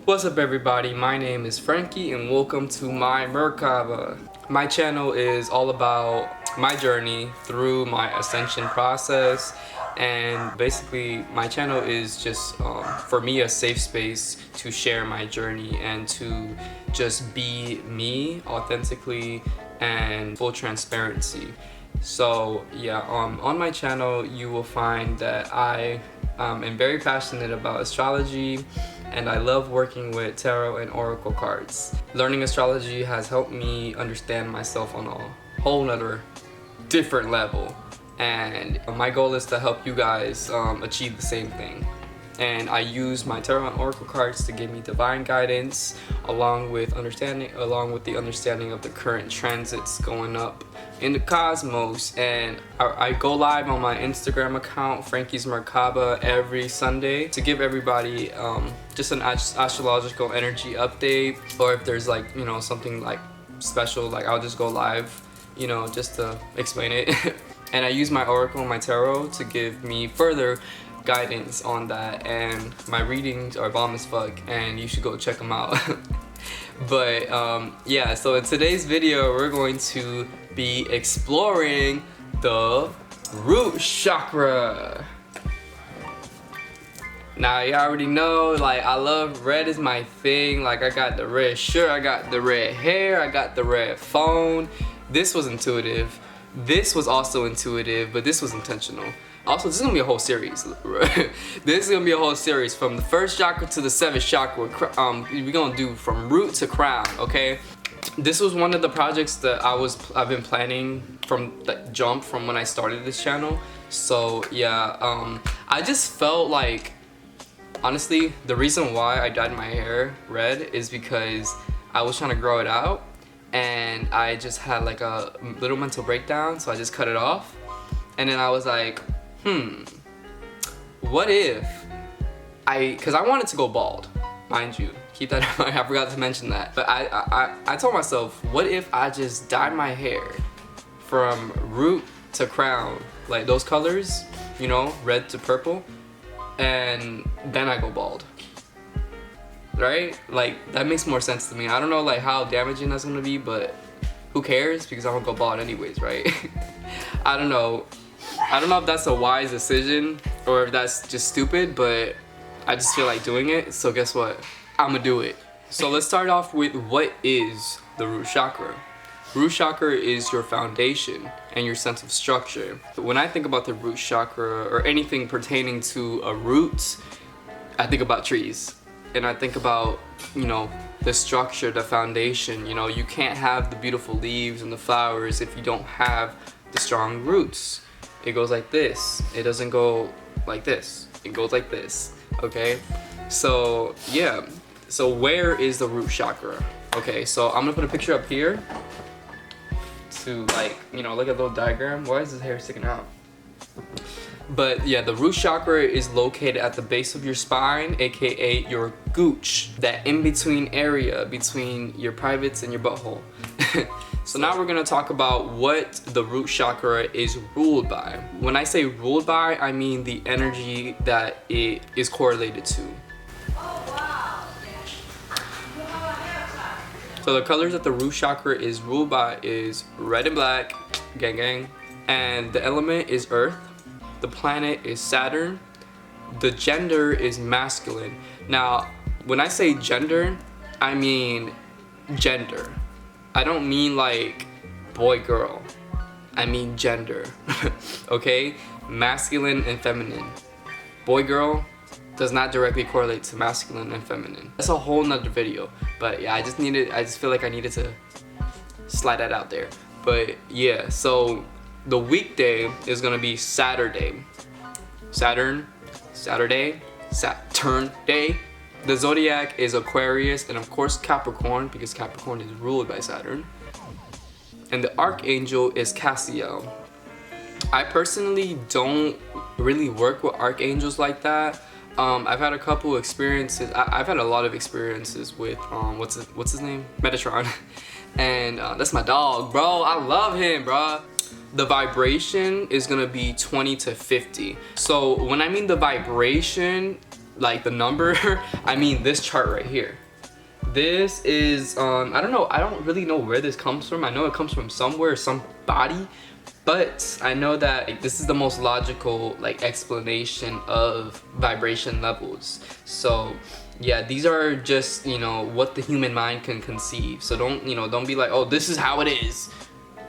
What's up everybody, my name is Frankie and welcome to my Merkaba. My channel is all about my journey through my ascension process, and basically my channel is just for me a safe space to share my journey and to just be me authentically and full transparency. So yeah, on my channel you will find that I am very passionate about astrology, and I love working with tarot and oracle cards. Learning astrology has helped me understand myself on a whole nother different level, and my goal is to help you guys achieve the same thing. And I use my tarot and oracle cards to give me divine guidance along with the understanding of the current transits going up in the cosmos. And I go live on my Instagram account, Frankie's Merkaba, every Sunday to give everybody just an astrological energy update, or if there's like, you know, something like special, like I'll just go live, you know, just to explain it. And I use my oracle and my tarot to give me further guidance on that, and my readings are bomb as fuck and you should go check them out. But yeah, so in today's video we're going to be exploring the root chakra. Now you already know, like, I love red is my thing. Like, I got the red shirt, I got the red hair, I got the red phone. This was intuitive. This was also intuitive, but this was intentional. Also, this is gonna be a whole series. This is gonna be a whole series from the first chakra to the seventh chakra. We're gonna do from root to crown, okay? This was one of the projects that I've been planning from the jump from when I started this channel. So yeah, I just felt like, honestly, the reason why I dyed my hair red is because I was trying to grow it out, and I just had like a little mental breakdown, so I just cut it off. And then I was like, what if because I wanted to go bald, mind you, keep that in mind, I forgot to mention that. But I told myself, what if I just dye my hair from root to crown, like those colors, you know, red to purple, and then I go bald, right? Like, that makes more sense to me. I don't know like how damaging that's gonna be, but who cares, because I'm gonna go bald anyways, right? I don't know if that's a wise decision or if that's just stupid, but I just feel like doing it, so guess what? I'm gonna do it. So let's start off with, what is the root chakra? Root chakra is your foundation and your sense of structure. When I think about the root chakra or anything pertaining to a root, I think about trees. And I think about, you know, the structure, the foundation. You know, you can't have the beautiful leaves and the flowers if you don't have the strong roots. It goes like this. It doesn't go like this. It goes like this, okay? So yeah, so where is the root chakra? Okay, so I'm gonna put a picture up here to, like, you know, look at the little diagram. Why is his hair sticking out? But yeah, the root chakra is located at the base of your spine, aka your gooch, that in-between area between your privates and your butthole. So now we're gonna talk about what the root chakra is ruled by. When I say ruled by, I mean the energy that it is correlated to. So the colors that the root chakra is ruled by is red and black, gang gang, and the element is earth. The planet is Saturn. The gender is masculine. Now, when I say gender, I mean gender. I don't mean like boy girl. I mean gender. Okay? Masculine and feminine. Boy girl does not directly correlate to masculine and feminine. That's a whole nother video. But yeah, I just feel like I needed to slide that out there. But yeah, so the weekday is gonna be Saturday. Saturn day. The zodiac is Aquarius, and of course Capricorn, because Capricorn is ruled by Saturn. And the archangel is Cassiel. I personally don't really work with archangels like that. I've had a couple experiences. I've had a lot of experiences with what's his name? Metatron. And that's my dog, bro. I love him, bro. The vibration is gonna be 20 to 50. So when I mean the vibration, like the number, I mean this chart right here. This is I don't know, I don't really know where this comes from. I know it comes from somewhere, somebody, but I know that like, this is the most logical like explanation of vibration levels. So yeah, these are just, you know, what the human mind can conceive. So don't, you know, don't be like, oh, this is how it is.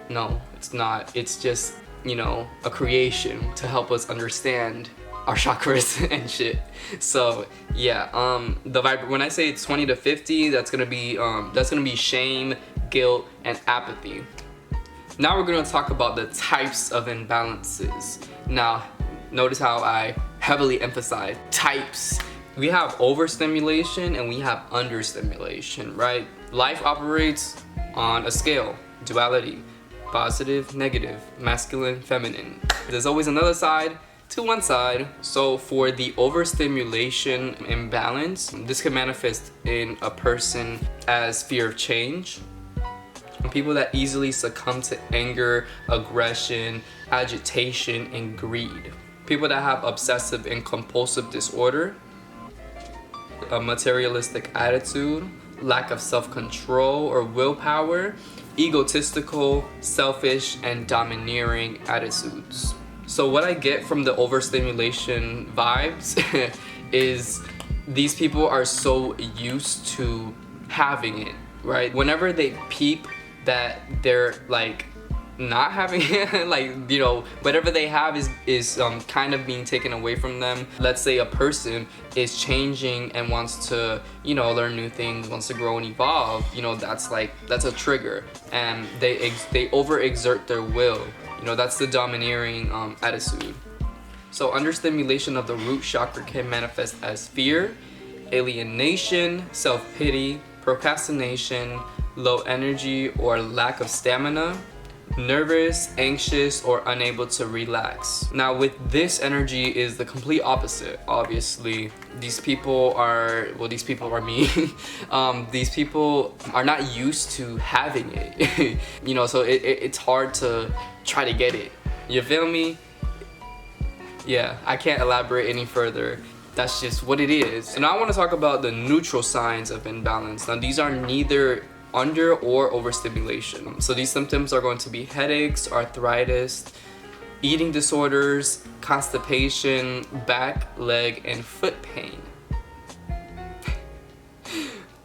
No, it's not. It's just, you know, a creation to help us understand our chakras and shit. So yeah, when I say it's 20 to 50, that's gonna be shame, guilt, and apathy. Now we're gonna talk about the types of imbalances. Now, notice how I heavily emphasize types. We have overstimulation and we have understimulation, right? Life operates on a scale, duality, positive, negative, masculine, feminine. There's always another side to one side. So for the overstimulation imbalance, this can manifest in a person as fear of change, people that easily succumb to anger, aggression, agitation, and greed, people that have obsessive and compulsive disorder, a materialistic attitude, lack of self-control or willpower, egotistical, selfish, and domineering attitudes. So what I get from the overstimulation vibes is these people are so used to having it, right? Whenever they peep that they're like not having it, like, you know, whatever they have is kind of being taken away from them. Let's say a person is changing and wants to, you know, learn new things, wants to grow and evolve, you know, that's a trigger, and they overexert their will. You know, that's the domineering attitude. So understimulation of the root chakra can manifest as fear, alienation, self-pity, procrastination, low energy or lack of stamina, nervous, anxious, or unable to relax. Now with this energy is the complete opposite. Obviously, these people are me. These people are not used to having it. You know, so it's hard to try to get it. You feel me? Yeah, I can't elaborate any further. That's just what it is. So now I want to talk about the neutral signs of imbalance. Now these are neither under or overstimulation. So these symptoms are going to be headaches, arthritis, eating disorders, constipation, back, leg, and foot pain.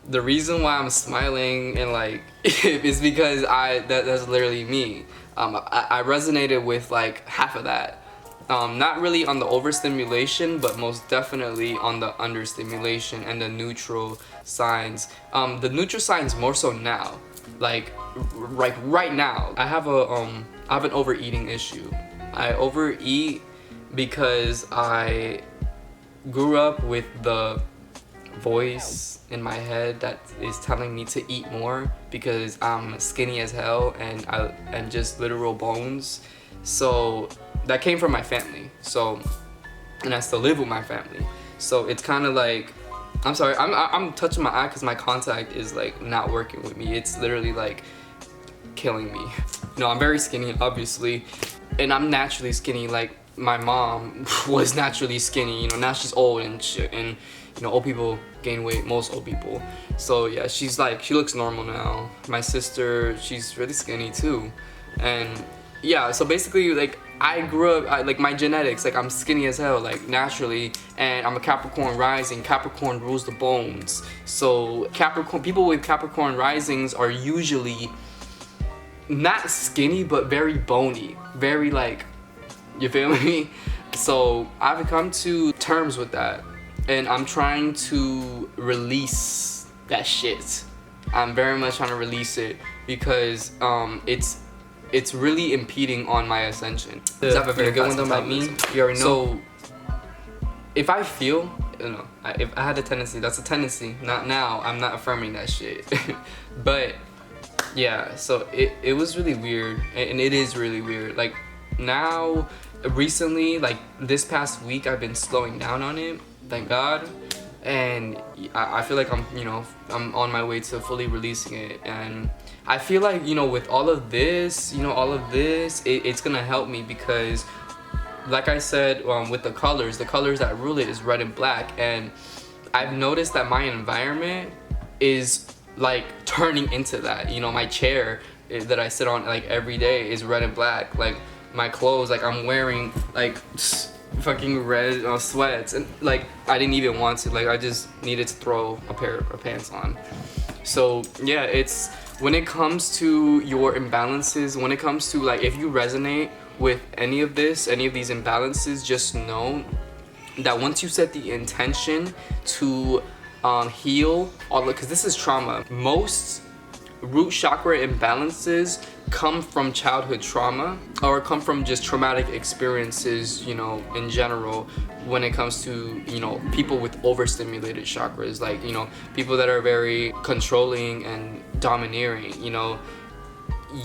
The reason why I'm smiling and like is because that's literally me. I resonated with like half of that. Not really on the overstimulation, but most definitely on the understimulation and the neutral signs. The neutral signs more so now, like right now. I have an overeating issue. I overeat because I grew up with the voice in my head that is telling me to eat more because I'm skinny as hell and just literal bones. So that came from my family. So, and I still live with my family. So it's kind of like, I'm sorry, I'm touching my eye because my contact is like not working with me. It's literally like killing me. No, I'm very skinny, obviously, and I'm naturally skinny. Like my mom was naturally skinny. You know, now she's old and shit, and you know, old people gain weight, most old people. So yeah, she looks normal now. My sister, she's really skinny too, and yeah. So basically, like I grew up, like my genetics, like I'm skinny as hell, like naturally, and I'm a Capricorn rising. Capricorn rules the bones. So Capricorn, people with Capricorn risings are usually not skinny, but very bony, very like, you feel me? So I've come to terms with that, and I'm trying to release that shit. I'm very much trying to release it because it's really impeding on my ascension. I have a very good one about me. You already know. So if I feel, you know, if I had a tendency, that's a tendency. Not now. I'm not affirming that shit. But yeah, so it was really weird, and it is really weird. Like now, recently, like this past week, I've been slowing down on it. Thank God. And I feel like I'm on my way to fully releasing it, and I feel like, you know, with all of this, it's gonna help me because like I said, with the colors that rule it is red and black, and I've noticed that my environment is like turning into that. You know, my chair that I sit on like every day is red and black. Like my clothes, like I'm wearing like fucking red sweats, and like I didn't even want to, like I just needed to throw a pair of pants on. So yeah, it's when it comes to your imbalances, when it comes to like if you resonate with any of these imbalances, just know that once you set the intention to heal all, because this is trauma. Most root chakra imbalances come from childhood trauma or come from just traumatic experiences, you know, in general, when it comes to, you know, people with overstimulated chakras, like, you know, people that are very controlling and domineering, you know,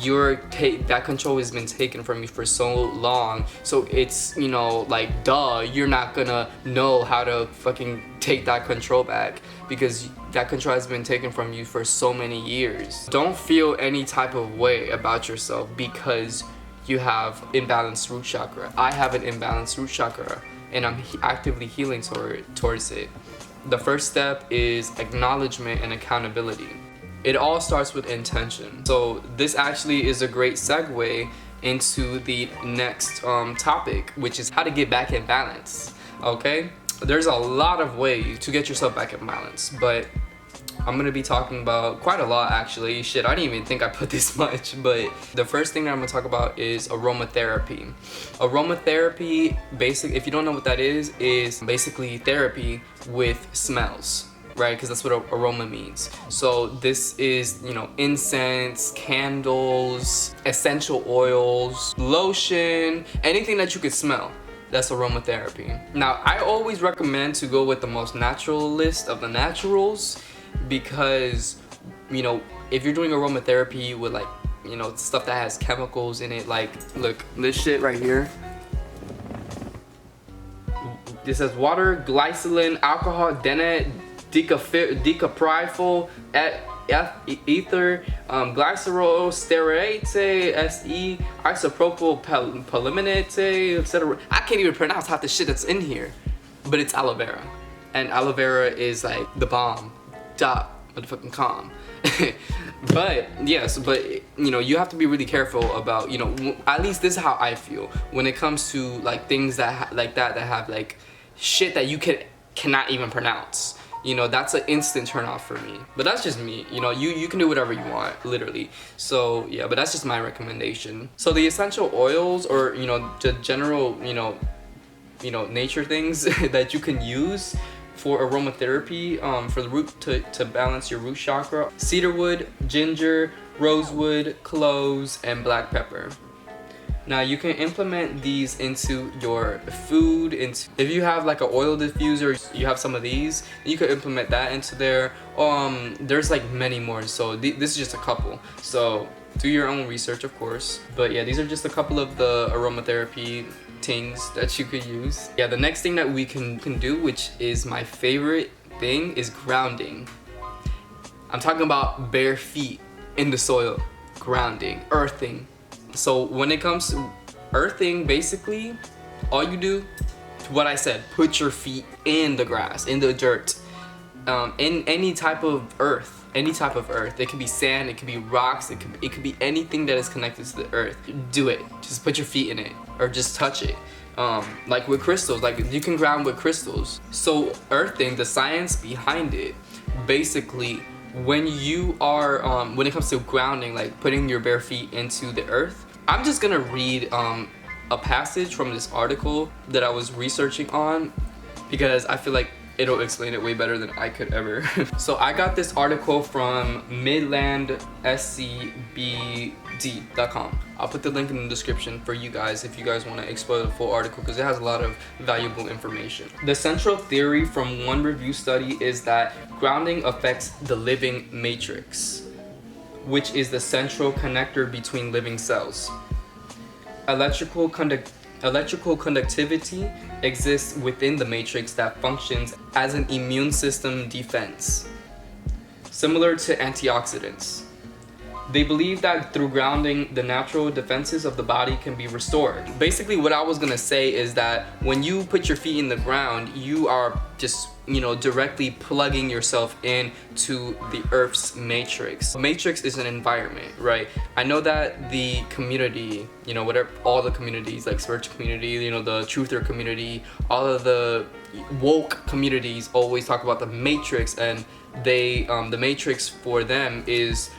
that control has been taken from you for so long, so it's, you know, like, duh, you're not gonna know how to fucking take that control back because that control has been taken from you for so many years. Don't feel any type of way about yourself because you have imbalanced root chakra. I have an imbalanced root chakra and I'm actively healing towards it. The first step is acknowledgement and accountability. It all starts with intention. So this actually is a great segue into the next topic, which is how to get back in balance. Okay, there's a lot of ways to get yourself back in balance, but I'm gonna be talking about quite a lot actually. Shit, I didn't even think I put this much, but the first thing that I'm gonna talk about is aromatherapy. Aromatherapy, if you don't know what that is basically therapy with smells. Right, because that's what aroma means. So this is, you know, incense, candles, essential oils, lotion, anything that you could smell. That's aromatherapy. Now, I always recommend to go with the most natural list of the naturals because, you know, if you're doing aromatherapy with like, you know, stuff that has chemicals in it, like, look, this shit right here. This says water, glycerin, alcohol, dennet, decapryl, ether, glycerol, stearate, se, isopropyl polyminate, etc. I can't even pronounce half the shit that's in here, but it's aloe vera, and aloe vera is like the bomb. Motherfucking calm. But yes, but you know, you have to be really careful about, you know, at least this is how I feel when it comes to like things that that have like shit that you cannot even pronounce. You know, that's an instant turn off for me. But that's just me. You know, you can do whatever you want, literally. So yeah, but that's just my recommendation. So the essential oils, or, you know, the general, you know, nature things that you can use for aromatherapy, for the root to balance your root chakra: cedarwood, ginger, rosewood, cloves, and black pepper. Now you can implement these into your food. If you have like an oil diffuser, you have some of these, you could implement that into there. There's like many more, so this is just a couple. So do your own research, of course. But yeah, these are just a couple of the aromatherapy things that you could use. Yeah, the next thing that we can do, which is my favorite thing, is grounding. I'm talking about bare feet in the soil, grounding, earthing. So when it comes to earthing, basically, all you do, what I said, put your feet in the grass, in the dirt, in any type of earth. It could be sand, it could be rocks, it could be anything that is connected to the earth. Do it. Just put your feet in it, or just touch it. Like with crystals, like you can ground with crystals. So earthing, the science behind it, basically, when you are when it comes to grounding, like putting your bare feet into the earth, I'm just gonna read a passage from this article that I was researching on, because I feel like it'll explain it way better than I could ever. So I got this article from midlandscbd.com. I'll put the link in the description for you guys if you guys want to explore the full article, because it has a lot of valuable information. The central theory from one review study is that grounding affects the living matrix, which is the central connector between living cells. Electrical conductivity exists within the matrix that functions as an immune system defense, similar to antioxidants. They believe that through grounding, the natural defenses of the body can be restored. Basically, what I was gonna say is that when you put your feet in the ground, you are just, you know, directly plugging yourself in to the Earth's matrix. Matrix is an environment, right? I know that the community, you know, whatever, all the communities, like spiritual community, you know, the truther community, all of the woke communities always talk about the matrix, and they, the matrix for them is,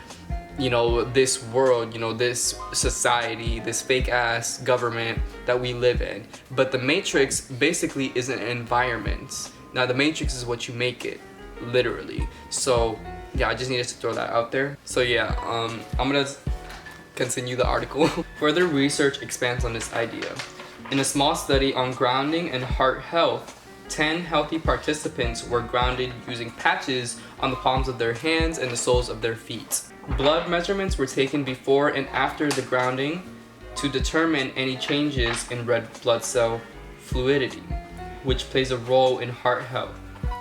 you know, this world, you know, this society, this fake ass government that we live in. But the matrix basically is an environment. Now the matrix is what you make it, literally. So yeah, I just needed to throw that out there. So yeah, I'm gonna continue the article. Further research expands on this idea. In a small study on grounding and heart health, 10 healthy participants were grounded using patches on the palms of their hands and the soles of their feet. Blood measurements were taken before and after the grounding to determine any changes in red blood cell fluidity, which plays a role in heart health.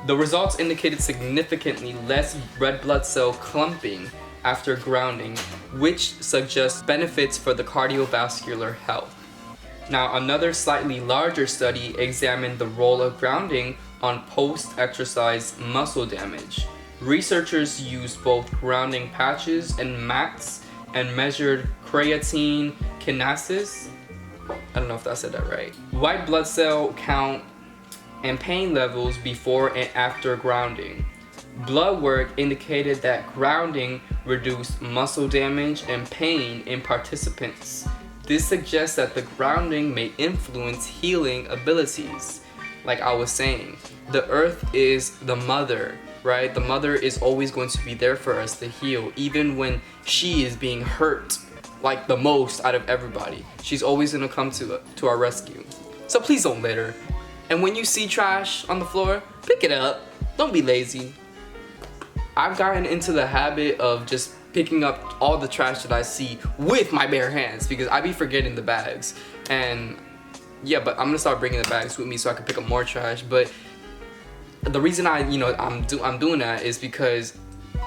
The results indicated significantly less red blood cell clumping after grounding, which suggests benefits for the cardiovascular health. Now, another slightly larger study examined the role of grounding on post-exercise muscle damage. Researchers used both grounding patches and mats and measured creatine kinases, I don't know if I said that right, white blood cell count, and pain levels before and after grounding. Blood work indicated that grounding reduced muscle damage and pain in participants. This suggests that the grounding may influence healing abilities. Like I was saying, the earth is the mother, right? The mother is always going to be there for us to heal, even when she is being hurt like the most out of everybody. She's always gonna come to our rescue. So please don't litter. And when you see trash on the floor, pick it up. Don't be lazy. I've gotten into the habit of just picking up all the trash that I see with my bare hands because I be forgetting the bags. And yeah, but I'm gonna start bringing the bags with me so I can pick up more trash. But the reason I'm doing that is because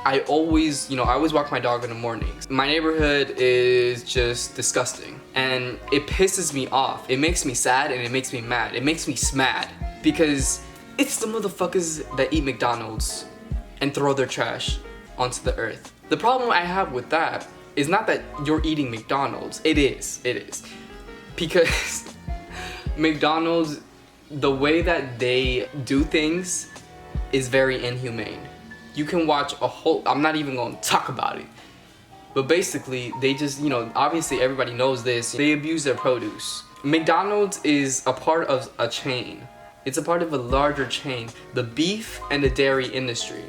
I always walk my dog in the mornings. My neighborhood is just disgusting and it pisses me off. It makes me sad and it makes me mad. It makes me smad because it's the motherfuckers that eat McDonald's and throw their trash onto the earth. The problem I have with that is not that you're eating McDonald's. It is. Because McDonald's, the way that they do things is very inhumane. You can watch a whole, I'm not even gonna talk about it. But basically, they just, obviously everybody knows this, they abuse their produce. McDonald's is a part of a chain. It's a part of a larger chain, the beef and the dairy industry.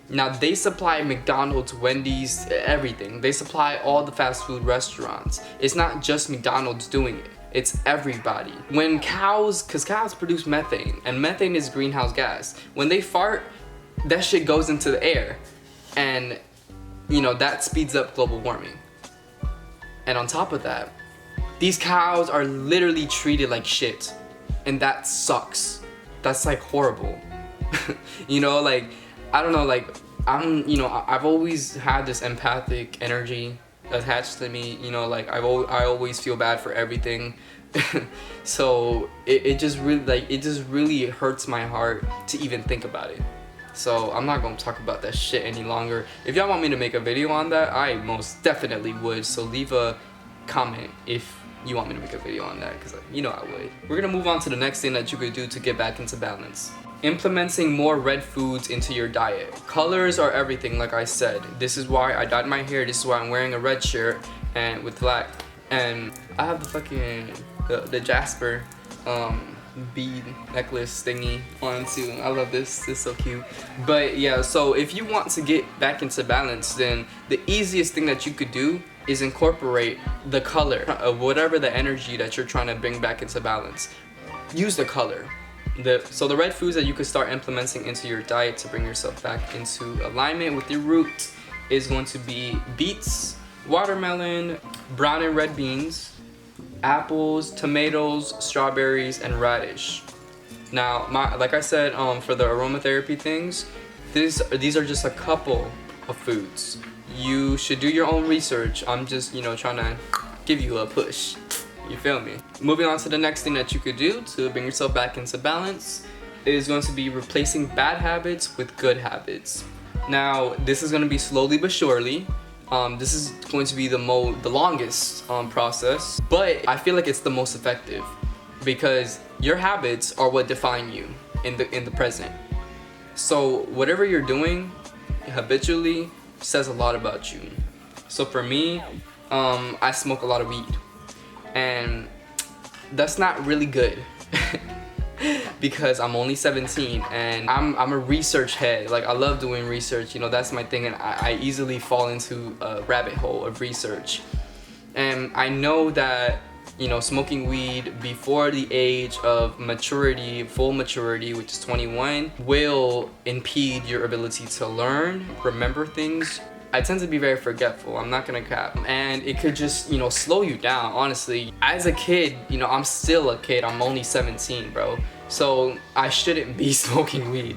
Now they supply McDonald's, Wendy's, everything. They supply all the fast food restaurants. It's not just McDonald's doing it. It's everybody. When cows, because cows produce methane, and methane is greenhouse gas. When they fart, that shit goes into the air. And, that speeds up global warming. And on top of that, these cows are literally treated like shit. And that sucks. That's like horrible. I don't know, I've always had this empathic energy attached to me, I always feel bad for everything. So it just really hurts my heart to even think about it. So I'm not gonna talk about that shit any longer. If y'all want me to make a video on that, I most definitely would. So leave a comment if you want me to make a video on that, because I would. We're gonna move on to the next thing that you could do to get back into balance. Implementing more red foods into your diet. Colors are everything, like I said. This is why I dyed my hair. This is why I'm wearing a red shirt and with black. And I have the fucking the Jasper bead necklace thingy on too. I love this. It's so cute. But yeah, so if you want to get back into balance, then the easiest thing that you could do is incorporate the color of whatever the energy that you're trying to bring back into balance. Use the color. So the red foods that you could start implementing into your diet to bring yourself back into alignment with your root is going to be beets, watermelon, brown and red beans, apples, tomatoes, strawberries, and radish. Now, like I said, for the aromatherapy things, these are just a couple of foods. You should do your own research. I'm just, you know, trying to give you a push. You feel me? Moving on to the next thing that you could do to bring yourself back into balance is going to be replacing bad habits with good habits. Now, this is going to be slowly but surely. This is going to be the longest process, but I feel like it's the most effective because your habits are what define you in the present. So whatever you're doing habitually says a lot about you. So for me, I smoke a lot of weed, and that's not really good because I'm only 17 and I'm a research head. Like, I love doing research, you know, that's my thing, and I easily fall into a rabbit hole of research. And I know that, you know, smoking weed before the age of maturity, full maturity, which is 21, will impede your ability to learn, remember things. I tend to be very forgetful, I'm not gonna cap, and it could just, you know, slow you down, honestly. As a kid, you know, I'm still a kid, I'm only 17, bro. So I shouldn't be smoking weed.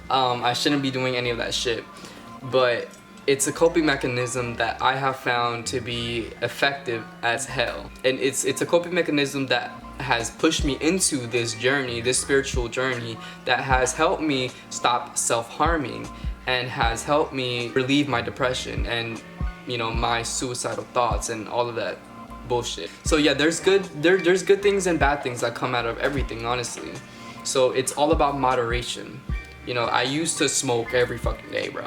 I shouldn't be doing any of that shit. But it's a coping mechanism that I have found to be effective as hell. And it's a coping mechanism that has pushed me into this journey, this spiritual journey, that has helped me stop self-harming and has helped me relieve my depression and, you know, my suicidal thoughts and all of that bullshit. So yeah, there's good things and bad things that come out of everything, honestly. So it's all about moderation. You know, I used to smoke every fucking day, bro,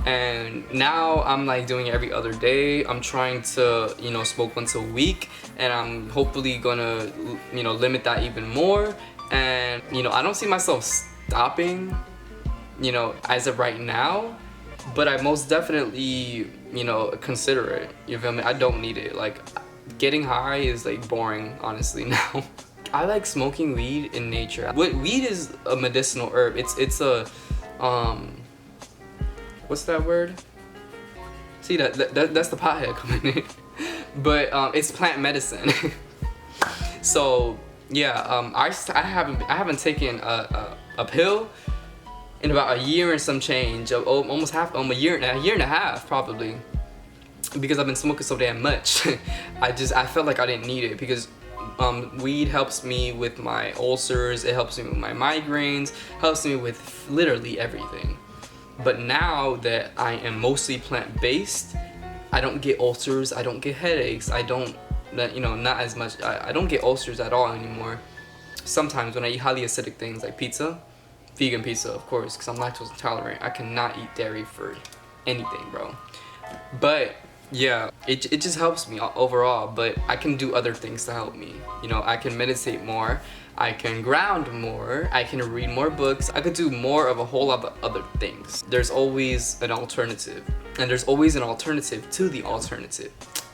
and now I'm like doing it every other day. I'm trying to, you know, smoke once a week, and I'm hopefully gonna, you know, limit that even more. And, you know, I don't see myself stopping, you know, as of right now, but I most definitely, you know, consider it. You feel me? I don't need it. Like, getting high is like boring, honestly, now. I like smoking weed in nature. Weed is a medicinal herb. It's a what's that word? See, that's the pothead coming in. But it's plant medicine. So yeah, I haven't taken a pill in about a year and some change, almost half, a year and a half probably, because I've been smoking so damn much. I felt like I didn't need it because weed helps me with my ulcers, it helps me with my migraines, helps me with literally everything. But now that I am mostly plant-based, I don't get ulcers, I don't get headaches, I don't, you know, not as much, I don't get ulcers at all anymore. Sometimes when I eat highly acidic things like pizza, vegan pizza of course, because I'm lactose intolerant, I cannot eat dairy for anything, bro. But yeah, it just helps me overall, but I can do other things to help me. You know, I can meditate more, I can ground more, I can read more books, I could do more of a whole lot of other things. There's always an alternative, and there's always an alternative to the alternative.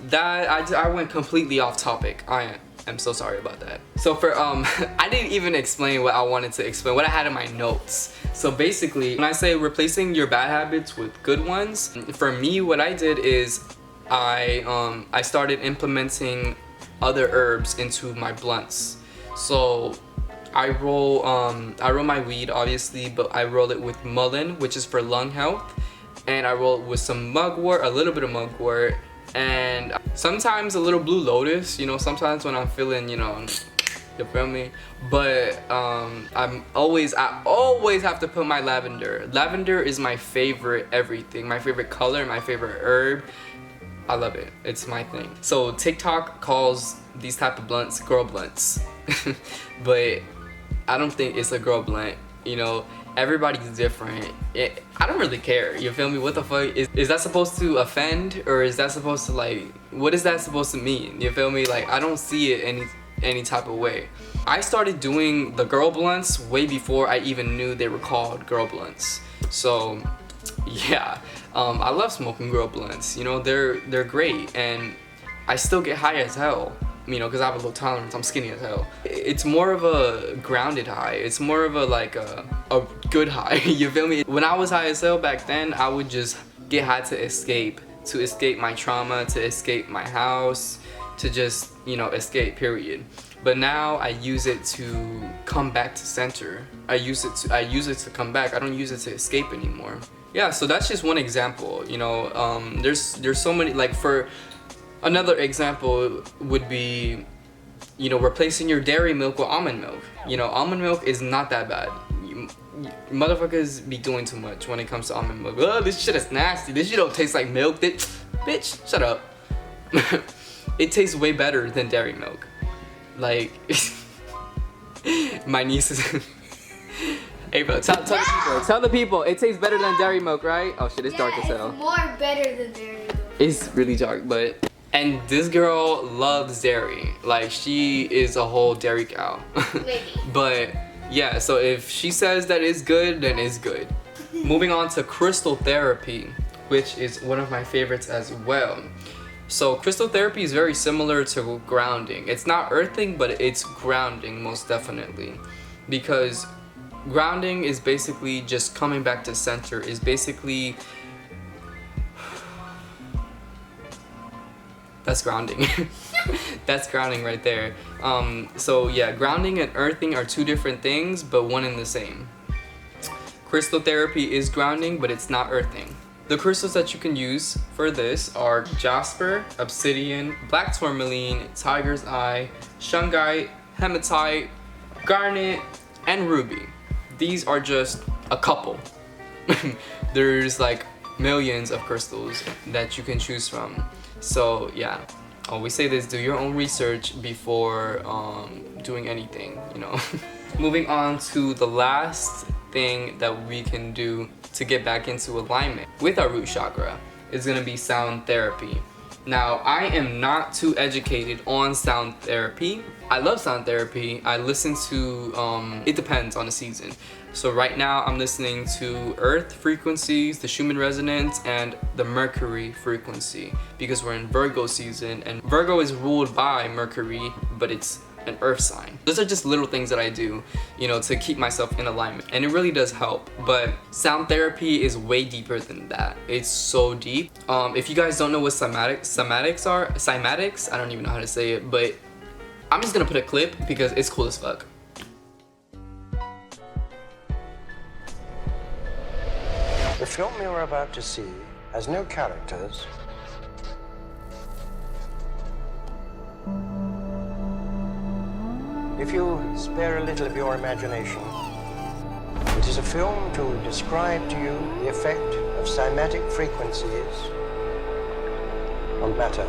That, I went completely off topic. I'm so sorry about that. So for, I didn't even explain what I wanted to explain, what I had in my notes. So basically, when I say replacing your bad habits with good ones, for me, what I did is I started implementing other herbs into my blunts. So I roll my weed, obviously, but I roll it with mullein, which is for lung health, and I roll it with some mugwort, a little bit of mugwort, and sometimes a little blue lotus, you know, sometimes when I'm feeling, you know, you feel me? But I always have to put my lavender. Lavender is my favorite everything, my favorite color, my favorite herb. I love it, it's my thing. So TikTok calls these type of blunts girl blunts, but I don't think it's a girl blunt, you know. Everybody's different. I don't really care, you feel me? What the fuck? Is that supposed to offend, or is that supposed to, like, what is that supposed to mean? You feel me? Like, I don't see it any type of way. I started doing the girl blunts way before I even knew they were called girl blunts. So yeah, I love smoking girl blunts, you know, they're great, and I still get high as hell, you know, because I have a low tolerance, I'm skinny as hell. It's more of a grounded high, it's more of a, like, a good high, you feel me? When I was high as hell back then, I would just get high to escape my trauma, to escape my house, to just, you know, escape, period. But now I use it to come back to center. I use it to come back. I don't use it to escape anymore. yeah, so that's just one example, you know. There's so many, like for another example would be, you know, replacing your dairy milk with almond milk. You know, almond milk is not that bad. Motherfuckers be doing too much when it comes to almond milk. Oh, this shit is nasty. This shit don't taste like milk. Bitch, shut up. It tastes way better than dairy milk. Like, my niece is... Hey bro, tell the people, it tastes better than dairy milk, right? Oh shit, it's dark as hell. It's more better than dairy milk. It's really dark, but... And this girl loves dairy. Like, she is a whole dairy cow. Maybe. But, yeah, so if she says that it's good, then it's good. Moving on to crystal therapy, which is one of my favorites as well. So crystal therapy is very similar to grounding. It's not earthing, but it's grounding most definitely. Because grounding is basically just coming back to center, is basically... That's grounding. That's grounding right there. So yeah, grounding and earthing are two different things, but one and the same. Crystal therapy is grounding, but it's not earthing. The crystals that you can use for this are jasper, obsidian, black tourmaline, tiger's eye, shungite, hematite, garnet, and ruby. These are just a couple. There's like millions of crystals that you can choose from. So yeah, we say this, do your own research before doing anything, you know. Moving on to the last thing that we can do to get back into alignment with our root chakra is gonna be sound therapy. Now, I am not too educated on sound therapy. I love sound therapy. I listen to, it depends on the season. So right now I'm listening to earth frequencies, the Schumann resonance, and the Mercury frequency, because we're in Virgo season, and Virgo is ruled by Mercury, but it's an earth sign. Those are just little things that I do, you know, to keep myself in alignment, and it really does help. But sound therapy is way deeper than that. It's so deep. If you guys don't know what cymatics are, I don't even know how to say it, but I'm just gonna put a clip because it's cool as fuck. The film you're about to see has no characters. If you spare a little of your imagination, it is a film to describe to you the effect of cymatic frequencies on matter.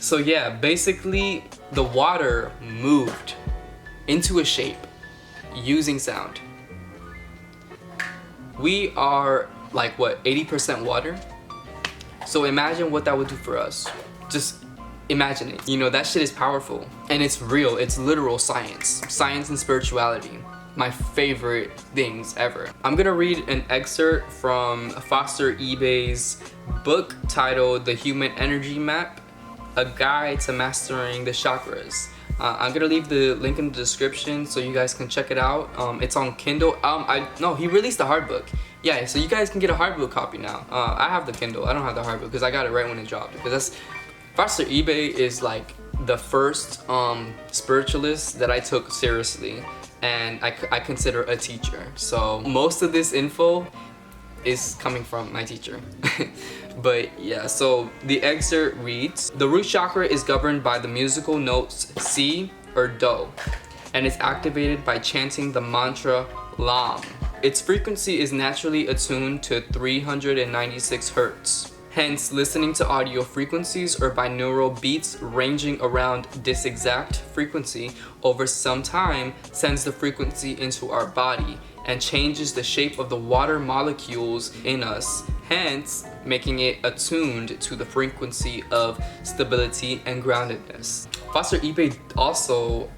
So yeah, basically the water moved into a shape using sound. We are like what, 80% water? So imagine what that would do for us. Just imagine it. You know, that shit is powerful and it's real. It's literal science. Science and spirituality. My favorite things ever. I'm gonna read an excerpt from Foster Ebay's book titled The Human Energy Map, A Guide to Mastering the Chakras. I'm gonna leave the link in the description so you guys can check it out. It's on Kindle. No, he released a hard book. Yeah, so you guys can get a hardbook copy now. I have the Kindle. I don't have the hardbook because I got it right when it dropped. Because that's Foster Ebayy is like the first spiritualist that I took seriously, and I consider a teacher. So most of this info is coming from my teacher. But yeah, so the excerpt reads, the root chakra is governed by the musical notes Si or Do, and it's activated by chanting the mantra Lam. Its frequency is naturally attuned to 396 Hz. Hence, listening to audio frequencies or binaural beats ranging around this exact frequency over some time sends the frequency into our body and changes the shape of the water molecules in us, hence making it attuned to the frequency of stability and groundedness. Foster Ebayy also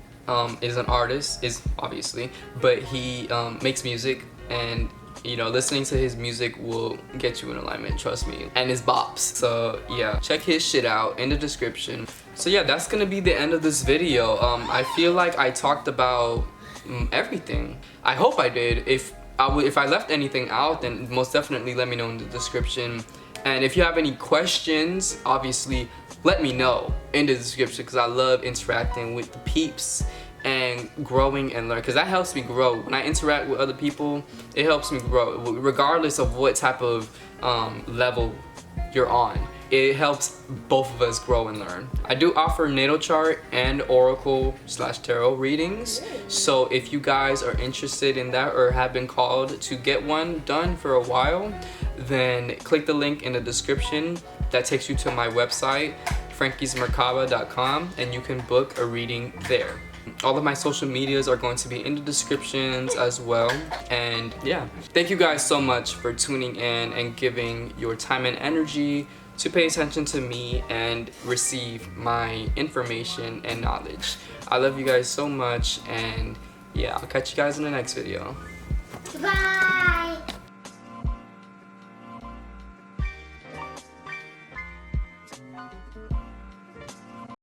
is an artist, obviously, but he makes music, and you know, listening to his music will get you in alignment, trust me, and his bops. So yeah, check his shit out in the description. So yeah, that's gonna be the end of this video. I feel like I talked about everything. I hope I did. If I left anything out, then most definitely let me know in the description. And if you have any questions, obviously let me know in the description, because I love interacting with the peeps and growing and learn, because that helps me grow. When I interact with other people, it helps me grow, regardless of what type of level you're on. It helps both of us grow and learn. I do offer natal chart and oracle/tarot readings. So if you guys are interested in that or have been called to get one done for a while, then click the link in the description that takes you to my website, frankiesmerkaba.com, and you can book a reading there. All of my social medias are going to be in the descriptions as well. And yeah, thank you guys so much for tuning in and giving your time and energy to pay attention to me and receive my information and knowledge. I love you guys so much, and yeah, I'll catch you guys in the next video. Bye.